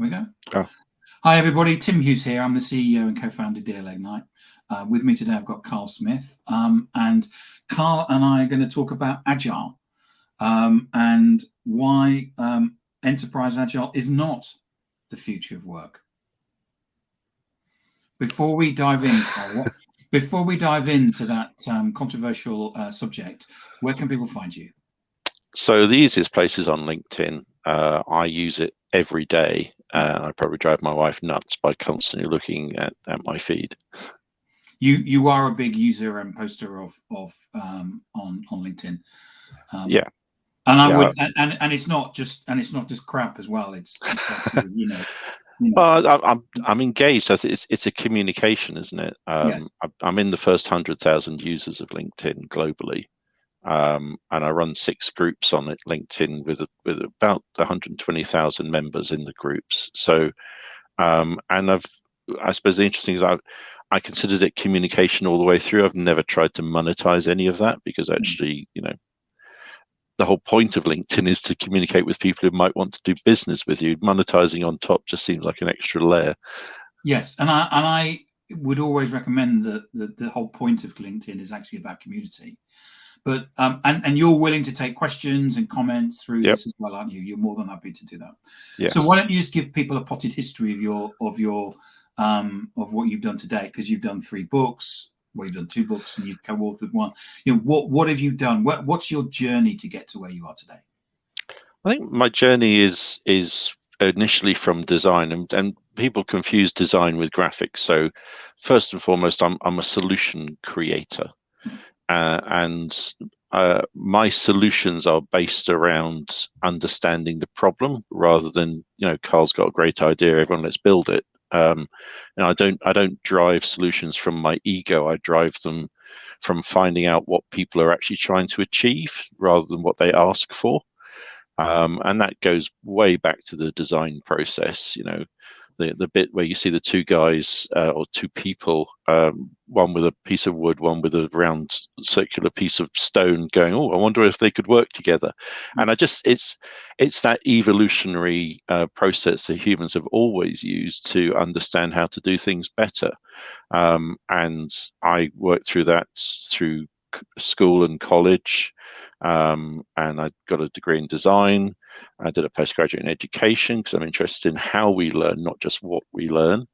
we go. Oh. Hi, everybody. Tim Hughes here. I'm the CEO and co-founder of DLA Ignite. With me today, I've got Karl Smith. And Karl and I are going to talk about Agile and why enterprise Agile is not the future of work. Before we dive in, Karl, before we dive into that controversial subject, where can people find you? So the easiest place is on LinkedIn. I use it every day. I probably drive my wife nuts by constantly looking at my feed. You are a big user and poster of on LinkedIn. Yeah. And I would, and it's not just crap as well. It's actually, I'm engaged. It's a communication, isn't it? Yes. I'm in the first 100,000 users of LinkedIn globally, and I run 6 groups on it, LinkedIn, with about 120,000 members in the groups. So, and I suppose the interesting is I considered it communication all the way through. I've never tried to monetize any of that because actually, the whole point of LinkedIn is to communicate with people who might want to do business with you. Monetizing on top just seems like an extra layer. Yes, and I would always recommend that the whole point of LinkedIn is actually about community. But and you're willing to take questions and comments through this as well, aren't you? You're more than happy to do that. Yes. So why don't you just give people a potted history of what you've done today? Because you've done 3 books. Well, you've done 2 books and you've co-authored 1. What have you done? What's your journey to get to where you are today? I think my journey is initially from design, and people confuse design with graphics. So first and foremost, I'm a solution creator, and my solutions are based around understanding the problem rather than Karl's got a great idea, everyone let's build it. And I don't drive solutions from my ego. I drive them from finding out what people are actually trying to achieve rather than what they ask for. And that goes way back to the design process. The bit where you see the 2 guys or 2 people, one with a piece of wood, one with a round circular piece of stone, going, oh, I wonder if they could work together. And it's that evolutionary process that humans have always used to understand how to do things better. And I worked through that through school and college, and I got a degree in design. I did a postgraduate in education because I'm interested in how we learn, not just what we learn.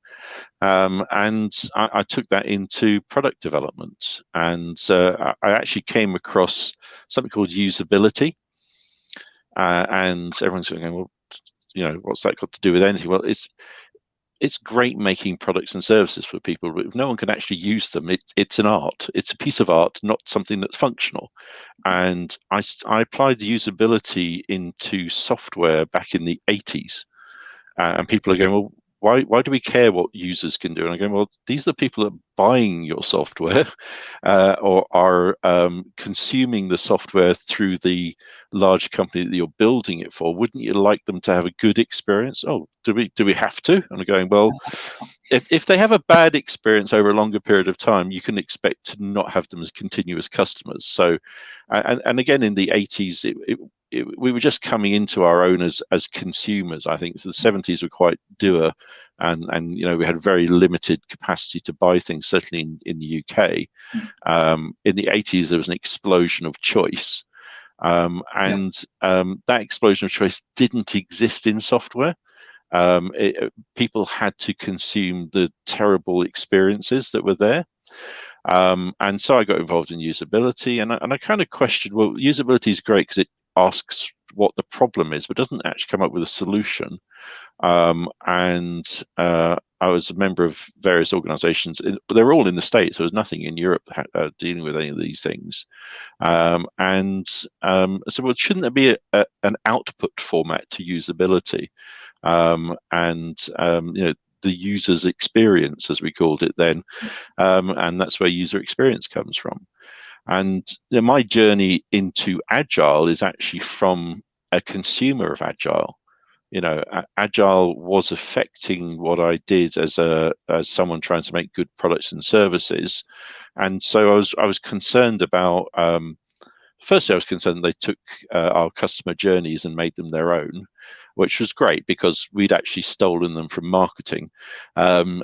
And I took that into product development. And I actually came across something called usability. And everyone's going, well, what's that got to do with anything? Well, it's great making products and services for people, but if no one can actually use them, it's an art. It's a piece of art, not something that's functional. And I applied the usability into software back in the 80s. And people are going, well, why do we care what users can do? And I'm going, well, these are the people that are buying your software or are consuming the software through the large company that you're building it for. Wouldn't you like them to have a good experience? Oh, do we have to? And I'm going, well, if they have a bad experience over a longer period of time, you can expect to not have them as continuous customers. So, and again, in the 80s, we were just coming into our own as consumers. I think the 70s were quite dour, and we had very limited capacity to buy things, certainly in the UK. In the 80s, there was an explosion of choice. That explosion of choice didn't exist in software. People had to consume the terrible experiences that were there. And so I got involved in usability, and I kind of questioned, well, usability is great because it asks what the problem is, but doesn't actually come up with a solution. I was a member of various organizations, but they were all in the States. There was nothing in Europe dealing with any of these things. So, well, shouldn't there be an output format to usability? The user's experience, as we called it then, and that's where user experience comes from. And my journey into Agile is actually from a consumer of Agile. Agile was affecting what I did as someone trying to make good products and services, and so I was concerned about. Firstly, I was concerned they took our customer journeys and made them their own, which was great because we'd actually stolen them from marketing, and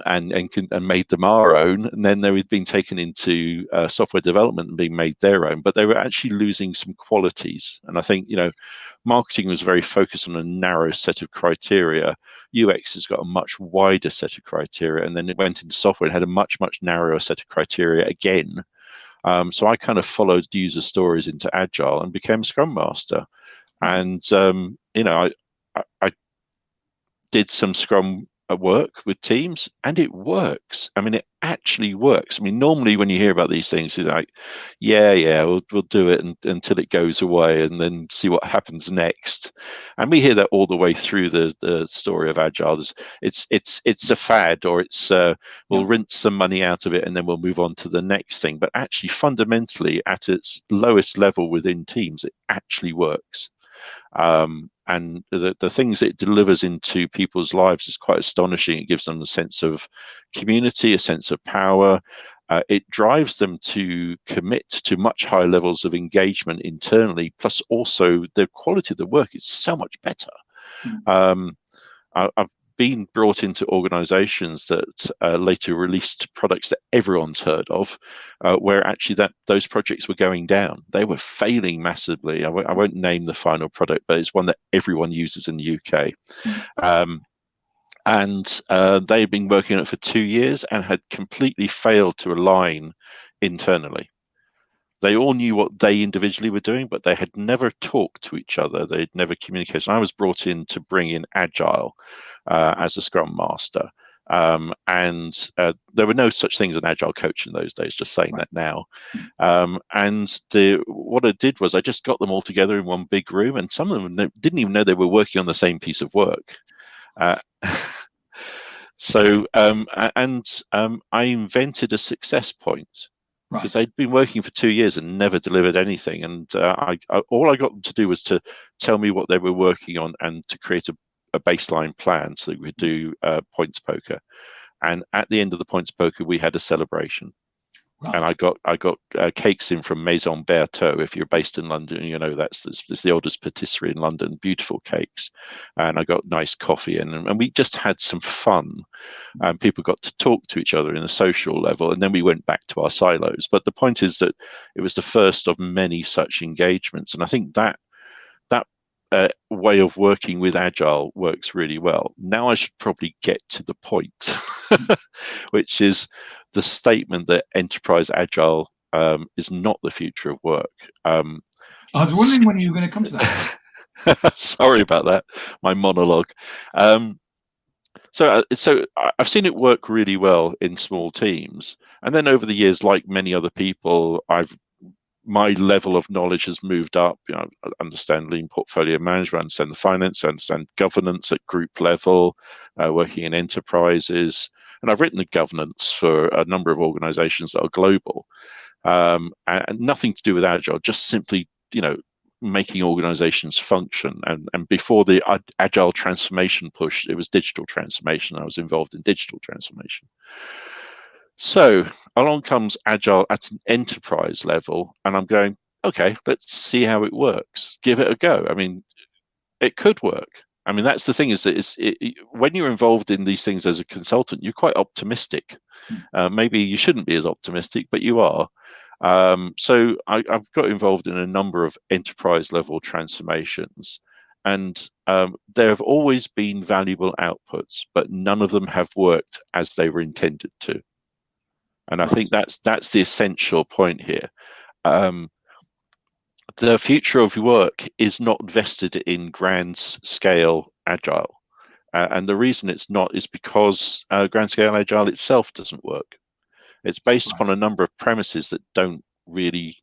made them our own. And then they had been taken into software development and being made their own, but they were actually losing some qualities. And I think, marketing was very focused on a narrow set of criteria. UX has got a much wider set of criteria, and then it went into software and had a much, much narrower set of criteria again. So I kind of followed user stories into Agile and became a Scrum Master. And I did some Scrum work with teams, and it works. I mean, it actually works. I mean, normally when you hear about these things, you're like, yeah, we'll do it until it goes away, and then see what happens next. And we hear that all the way through the story of Agile. It's a fad, or it's we'll rinse some money out of it, and then we'll move on to the next thing. But actually, fundamentally, at its lowest level within teams, it actually works. And the things it delivers into people's lives is quite astonishing. It gives them a sense of community, a sense of power. It drives them to commit to much higher levels of engagement internally, plus also the quality of the work is so much better. I've been brought into organizations that later released products that everyone's heard of, where actually those projects were going down. They were failing massively. I won't name the final product, but it's one that everyone uses in the UK. And they've been working on it for 2 years and had completely failed to align internally. They all knew what they individually were doing, but they had never talked to each other. They'd never communicated. I was brought in to bring in Agile as a Scrum Master. And there were no such things as an Agile coach in those days, just saying that now. And what I did was I just got them all together in one big room, and some of them didn't even know they were working on the same piece of work. I invented a success point. Because they'd been working for 2 years and never delivered anything. And all I got them to do was to tell me what they were working on and to create a baseline plan so that we could do points poker. And at the end of the points poker, we had a celebration. And I got cakes in from Maison Berthaud. If you're based in London, you know that's the oldest patisserie in London. Beautiful cakes, and I got nice coffee in, and we just had some fun. And people got to talk to each other in a social level, and then we went back to our silos. But the point is that it was the first of many such engagements, and I think that way of working with Agile works really well. Now I should probably get to the point, which is the statement that enterprise Agile is not the future of work. I was wondering when you were going to come to that. Sorry about that, my monologue. So I've seen it work really well in small teams, and then over the years, like many other people, my level of knowledge has moved up. I understand lean portfolio management, I understand the finance, I understand governance at group level, working in enterprises. And I've written the governance for a number of organizations that are global, and nothing to do with Agile, just simply, making organizations function. And before the Agile transformation push, it was digital transformation. I was involved in digital transformation. So along comes Agile at an enterprise level, and I'm going, okay, let's see how it works. Give it a go. I mean, it could work. I mean, that's the thing, is that when you're involved in these things as a consultant, you're quite optimistic. Maybe you shouldn't be as optimistic, but you are. So I've got involved in a number of enterprise level transformations, and there have always been valuable outputs, but none of them have worked as they were intended to. And I think that's the essential point here. The future of work is not vested in grand scale Agile. And the reason it's not is because grand scale Agile itself doesn't work. It's based upon a number of premises that don't really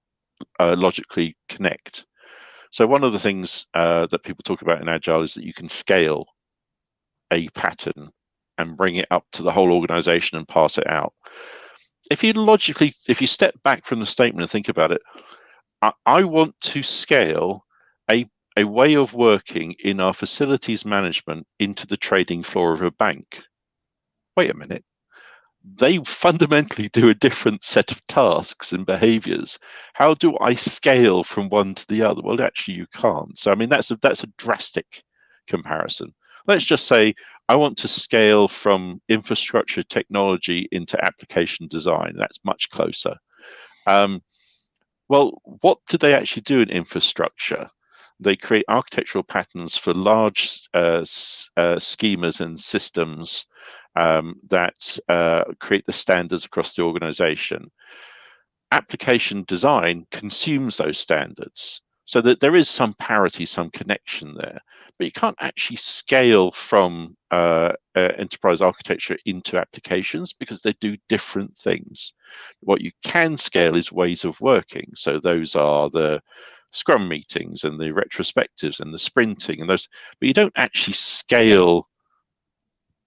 logically connect. So one of the things that people talk about in Agile is that you can scale a pattern and bring it up to the whole organization and pass it out. If you step back from the statement and think about it, I want to scale a way of working in our facilities management into the trading floor of a bank. Wait a minute. They fundamentally do a different set of tasks and behaviors. How do I scale from one to the other? Well, actually, you can't. So, I mean, that's a drastic comparison. Let's just say I want to scale from infrastructure technology into application design. That's much closer. Well, what do they actually do in infrastructure? They create architectural patterns for large schemas and systems that create the standards across the organization. Application design consumes those standards, so that there is some parity, some connection there. But you can't actually scale from enterprise architecture into applications because they do different things. What you can scale is ways of working. So those are the Scrum meetings and the retrospectives and the sprinting and those, but you don't actually scale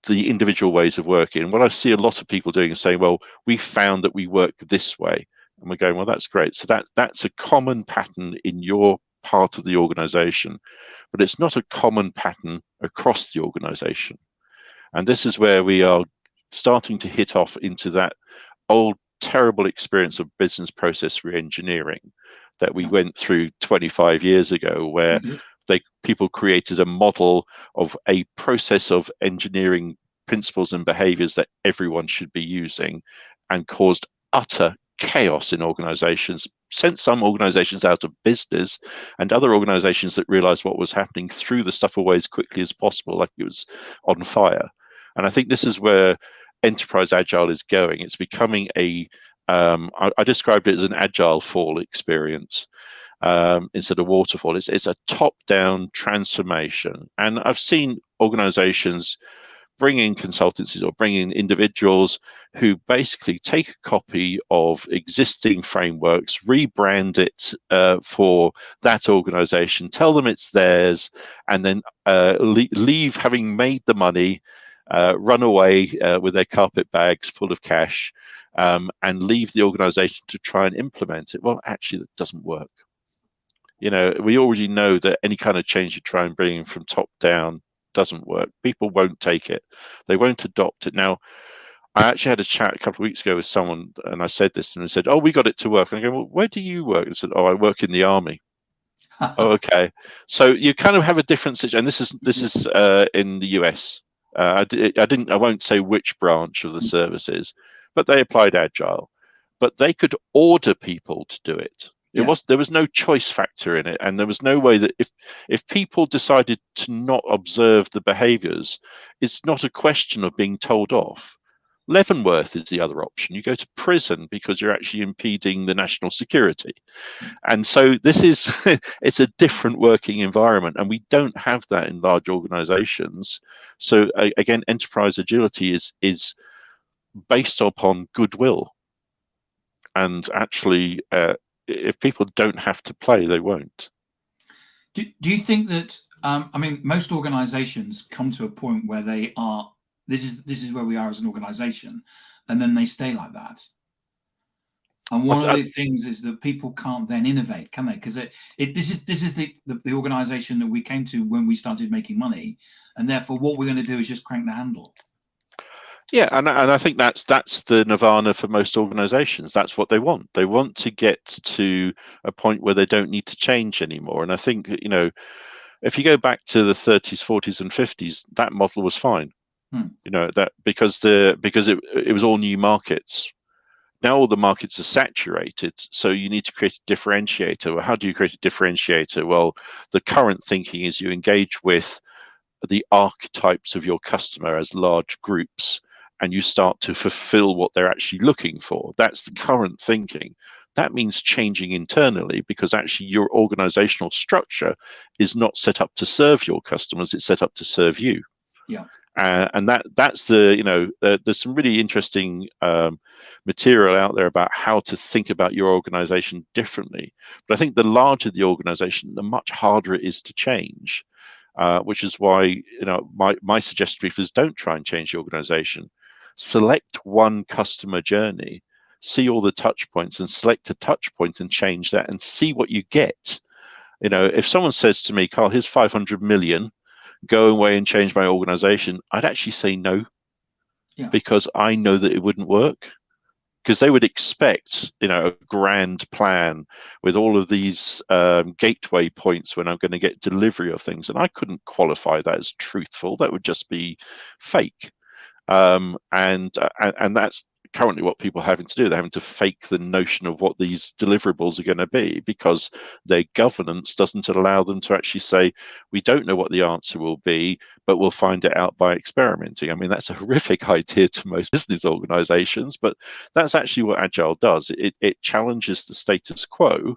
the individual ways of working. And what I see a lot of people doing is saying, well, we found that we work this way. And we're going, well, that's great. So that's a common pattern in your part of the organization, but it's not a common pattern across the organization. And this is where we are starting to hit off into that old terrible experience of business process reengineering that we went through 25 years ago, where people created a model of a process of engineering principles and behaviors that everyone should be using, and caused utter chaos in organizations, sent some organizations out of business, and other organizations that realized what was happening threw the stuff away as quickly as possible, like it was on fire. And I think this is where enterprise agile is going. It's becoming I described it as an agile fall experience. Instead of waterfall, it's a top-down transformation. And I've seen organizations bring in consultancies or bring in individuals who basically take a copy of existing frameworks, rebrand it for that organization, tell them it's theirs, and then leave having made the money, run away with their carpet bags full of cash, and leave the organization to try and implement it. Well, actually, that doesn't work. We already know that any kind of change you try and bring in from top down doesn't work. People won't take it. They won't adopt it. Now, I actually had a chat a couple of weeks ago with someone, and I said this, and they said, "Oh, we got it to work." And I go, "Well, where do you work?" And I said, "Oh, I work in the army." Oh, okay. So you kind of have a different situation, and this is in the US. I won't say which branch of the service is, but they applied agile, but they could order people to do it. There was no choice factor in it, and there was no way that if people decided to not observe the behaviors, it's not a question of being told off. Leavenworth is the other option. You go to prison because you're actually impeding the national security. And so this is it's a different working environment, and we don't have that in large organizations. So again, enterprise agility is based upon goodwill, and actually if people don't have to play, they won't. Do you think that most organizations come to a point where they are, this is where we are as an organization, and then they stay like that? And one of the things is that people can't then innovate, can they? Because this is the organization that we came to when we started making money, and therefore what we're going to do is just crank the handle. Yeah, and I think that's the nirvana for most organizations. That's what they want. They want to get to a point where they don't need to change anymore. And I think, if you go back to the 30s, 40s, and 50s, that model was fine. That because it was all new markets. Now all the markets are saturated, so you need to create a differentiator. Well, how do you create a differentiator? Well, the current thinking is you engage with the archetypes of your customer as large groups, and you start to fulfill what they're actually looking for. That's the current thinking. That means changing internally, because actually your organizational structure is not set up to serve your customers, it's set up to serve you. Yeah. And that's there's some really interesting material out there about how to think about your organization differently. But I think the larger the organization, the much harder it is to change, which is why my suggestion to people is don't try and change the organization. Select one customer journey, see all the touch points, and select a touch point and change that and see what you get. If someone says to me, "Karl, here's 500 million, go away and change my organization," I'd actually say no, because I know that it wouldn't work. because they would expect, a grand plan with all of these gateway points when I'm going to get delivery of things, and I couldn't qualify that as truthful. That would just be fake. And that's currently what people are having to do. They're having to fake the notion of what these deliverables are going to be, because their governance doesn't allow them to actually say, we don't know what the answer will be, but we'll find it out by experimenting. I mean, that's a horrific idea to most business organizations, but that's actually what Agile does. It challenges the status quo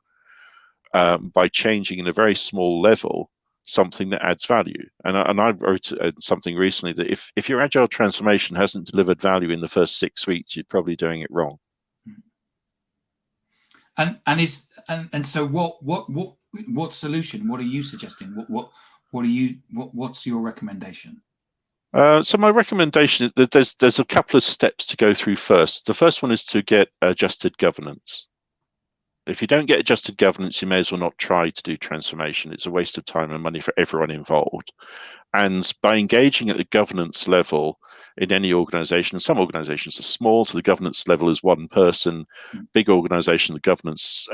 by changing in a very small level something that adds value. And I wrote something recently that if your agile transformation hasn't delivered value in the first 6 weeks, you're probably doing it wrong. And so what solution? What are you suggesting? What's your recommendation? So my recommendation is that there's a couple of steps to go through first. The first one is to get adjusted governance. If you don't get adjusted governance, you may as well not try to do transformation. It's a waste of time and money for everyone involved. And by engaging at the governance level in any organization, some organizations are small, so the governance level is one person. Big organization, the governance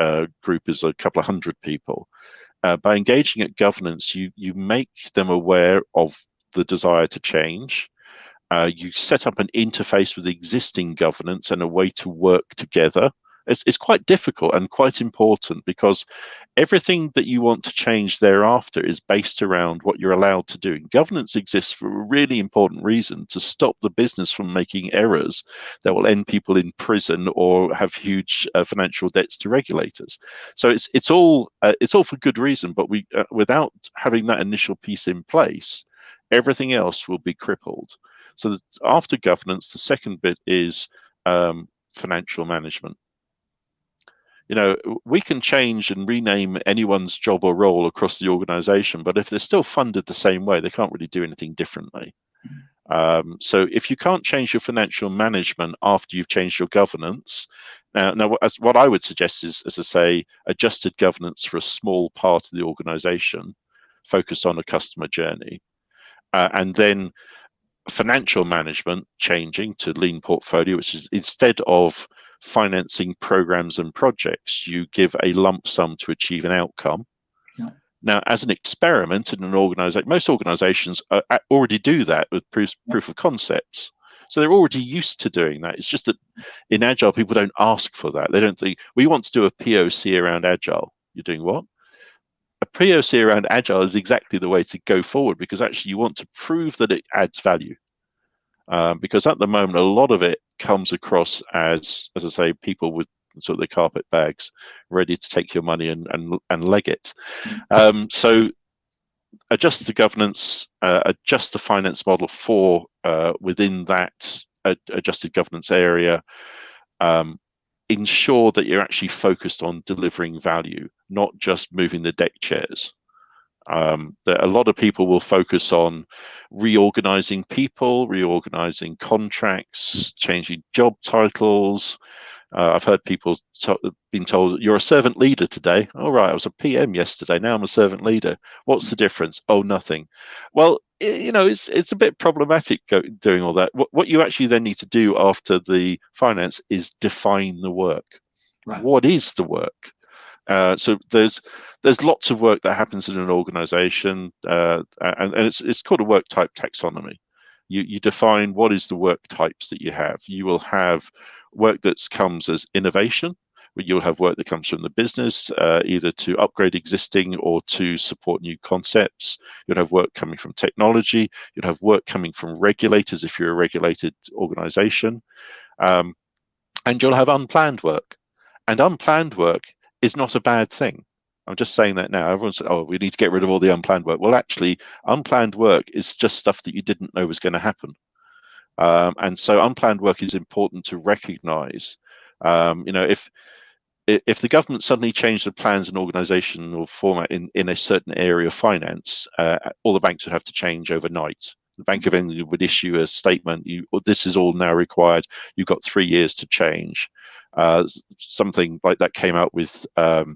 group is a couple of hundred people. By engaging at governance, you make them aware of the desire to change. You set up an interface with existing governance and a way to work together. It's quite difficult and quite important, because everything that you want to change thereafter is based around what you're allowed to do. And governance exists for a really important reason: to stop the business from making errors that will end people in prison or have huge financial debts to regulators. So it's all for good reason, but without having that initial piece in place, everything else will be crippled. So after governance, the second bit is financial management. We can change and rename anyone's job or role across the organization, but if they're still funded the same way, they can't really do anything differently. So if you can't change your financial management after you've changed your governance, now what I would suggest is, as I say, adjusted governance for a small part of the organization, focused on a customer journey, and then financial management changing to lean portfolio, which is, instead of financing programs and projects, you give a lump sum to achieve an outcome. Yeah. Now, as an experiment in an organization, most organizations already do that with proof of concepts. So they're already used to doing that. It's just that in Agile, people don't ask for that. They don't think, we want to do a POC around Agile. You're doing what? A POC around Agile is exactly the way to go forward, because actually you want to prove that it adds value. Because at the moment, a lot of it comes across as I say, people with sort of the carpet bags ready to take your money and leg it. So adjust the governance, adjust the finance model for within that adjusted governance area. Ensure that you're actually focused on delivering value, not just moving the deck chairs. That a lot of people will focus on reorganizing people, reorganizing contracts, changing job titles. I've heard people being told, you're a servant leader today. All right, I was a PM yesterday. Now I'm a servant leader. What's the difference? Oh, nothing. Well, it's a bit problematic doing all that. What you actually then need to do after the finance is define the work. Right. What is the work? So there's lots of work that happens in an organization, and it's called a work type taxonomy. You define what is the work types that you have. You will have work that comes as innovation, where you'll have work that comes from the business, either to upgrade existing or to support new concepts. You'll have work coming from technology. You'll have work coming from regulators if you're a regulated organization, and you'll have unplanned work. And unplanned work is not a bad thing. I'm just saying that now. Everyone says, oh, we need to get rid of all the unplanned work. Well, actually, unplanned work is just stuff that you didn't know was going to happen. And so unplanned work is important to recognize. If the government suddenly changed the plans and organizational format in a certain area of finance, all the banks would have to change overnight. The Bank of England would issue a statement, this is all now required. You've got 3 years to change. Something like that came out with my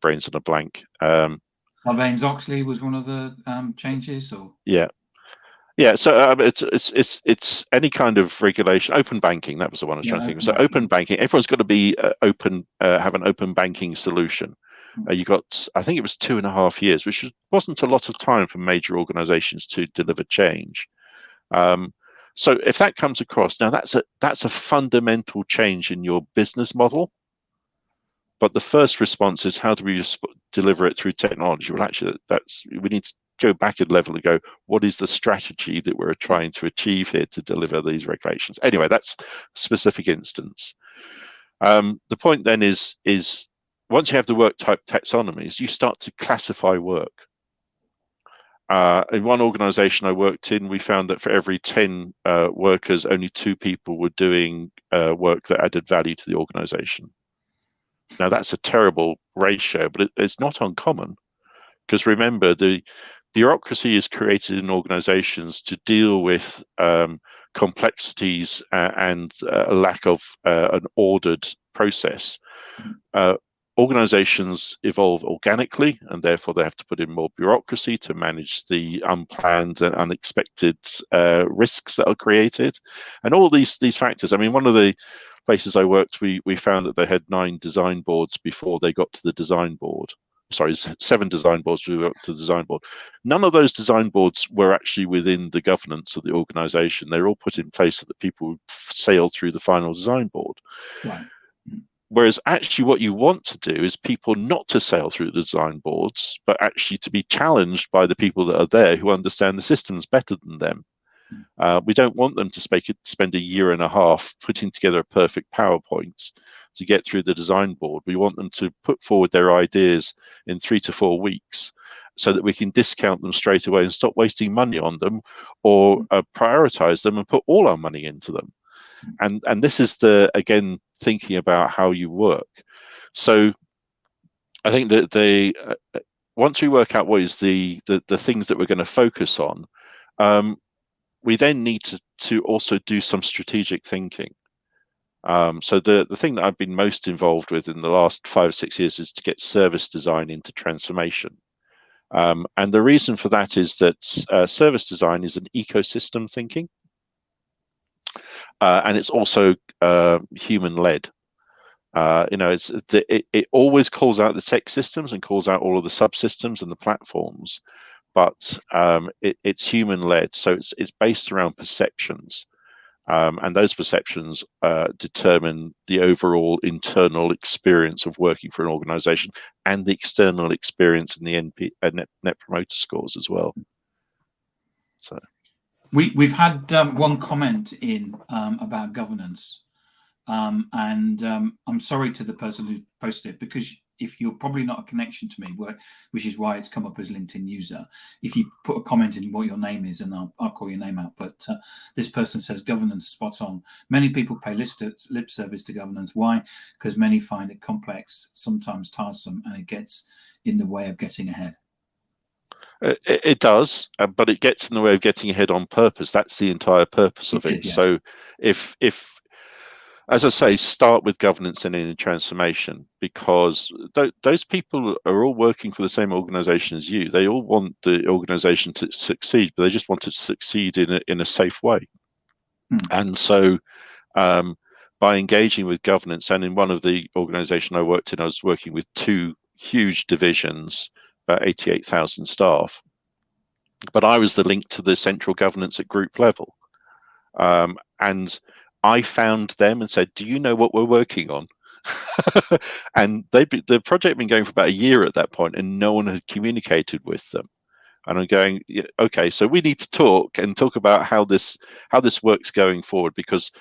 brain's on a blank. Sarbanes-Oxley was one of the changes, or yeah. Yeah, so it's any kind of regulation. Open banking, that was the one I was trying to think of. So open banking, everyone's got to be have an open banking solution. You got, I think it was 2.5 years, which wasn't a lot of time for major organizations to deliver change. So if that comes across, now that's a fundamental change in your business model. But the first response is, how do we deliver it through technology? Well, actually, we need to go back a level and go, what is the strategy that we're trying to achieve here to deliver these regulations? Anyway, that's a specific instance. The point then is once you have the work type taxonomies, you start to classify work. In one organization I worked in, we found that for every 10 workers, only 2 people were doing work that added value to the organization. Now, that's a terrible ratio, but it's not uncommon, because remember, the bureaucracy is created in organizations to deal with complexities and a lack of an ordered process. Organizations evolve organically, and therefore they have to put in more bureaucracy to manage the unplanned and unexpected risks that are created, and all these factors. I mean, one of the places I worked, we found that they had 9 design boards before they got to the design board. Sorry, 7 design boards before we got to the design board. None of those design boards were actually within the governance of the organization. They were all put in place so that people would sail through the final design board. Right. Whereas actually what you want to do is people not to sail through the design boards, but actually to be challenged by the people that are there who understand the systems better than them. We don't want them to spend 1.5 years putting together a perfect PowerPoint to get through the design board. We want them to put forward their ideas in 3 to 4 weeks so that we can discount them straight away and stop wasting money on them, or prioritize them and put all our money into them. And this is again, thinking about how you work. So I think that once we work out what is the things that we're going to focus on, we then need to also do some strategic thinking. So the thing that I've been most involved with in the last 5 or 6 years is to get service design into transformation. And the reason for that is that service design is an ecosystem thinking. And it's also human-led. It always calls out the tech systems and calls out all of the subsystems and the platforms, but it's human-led. So it's based around perceptions, and those perceptions determine the overall internal experience of working for an organization and the external experience in the net promoter scores as well. So we've had one comment in about governance, and I'm sorry to the person who posted it, because if you're probably not a connection to me, which is why it's come up as LinkedIn user, if you put a comment in what your name is, and I'll call your name out. But this person says governance spot on. Many people pay lip service to governance. Why? Because many find it complex, sometimes tiresome, and it gets in the way of getting ahead. It does, but it gets in the way of getting ahead on purpose. That's the entire purpose of it. Yes. So if as I say, start with governance and in transformation, because those people are all working for the same organization as you. They all want the organization to succeed, but they just want it to succeed in a safe way. And so by engaging with governance, and in one of the organization I worked in, I was working with 2 huge divisions, about 88,000 staff. But I was the link to the central governance at group level. And I found them and said, do you know what we're working on? And the project had been going for about 1 year at that point, and no one had communicated with them. And I'm going, okay, so we need to talk about how this works going forward, because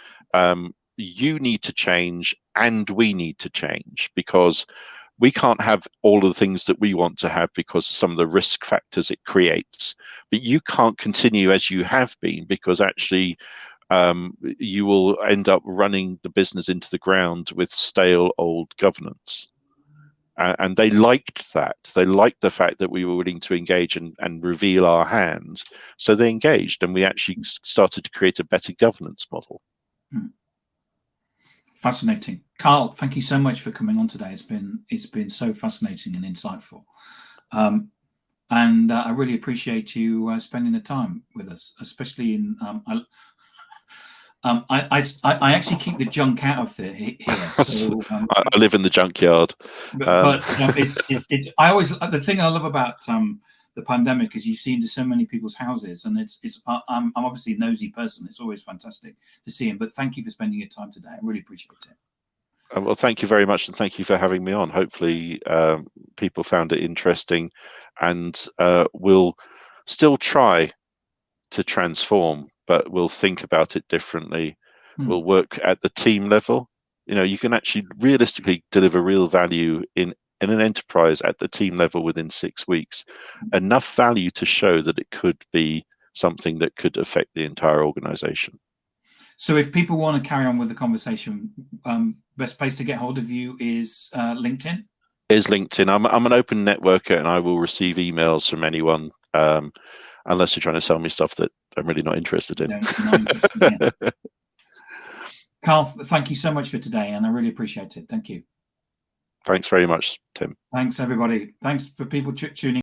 you need to change and we need to change, because we can't have all of the things that we want to have because of some of the risk factors it creates. But you can't continue as you have been, because actually you will end up running the business into the ground with stale old governance. And they liked that. They liked the fact that we were willing to engage and reveal our hand. So they engaged, and we actually started to create a better governance model. Fascinating. Karl, thank you so much for coming on today. It's been so fascinating and insightful. And I really appreciate you spending the time with us, especially in. I actually keep the junk out of here, so I live in the junkyard. but it's I always, the thing I love about the pandemic is you see into so many people's houses, and I'm obviously a nosy person. It's always fantastic to see him. But thank you for spending your time today. I really appreciate it. Well, thank you very much, and thank you for having me on. Hopefully, people found it interesting, and we'll still try to transform, but we'll think about it differently. We'll work at the team level. You can actually realistically deliver real value in an enterprise at the team level within 6 weeks. Enough value to show that it could be something that could affect the entire organization. So if people want to carry on with the conversation, best place to get hold of you is LinkedIn? Is LinkedIn. I'm an open networker, and I will receive emails from anyone, unless you're trying to sell me stuff that I'm really not interested in. Not interested in. Karl, thank you so much for today, and I really appreciate it. Thank you. Thanks very much, Tim. Thanks, everybody. Thanks for people tuning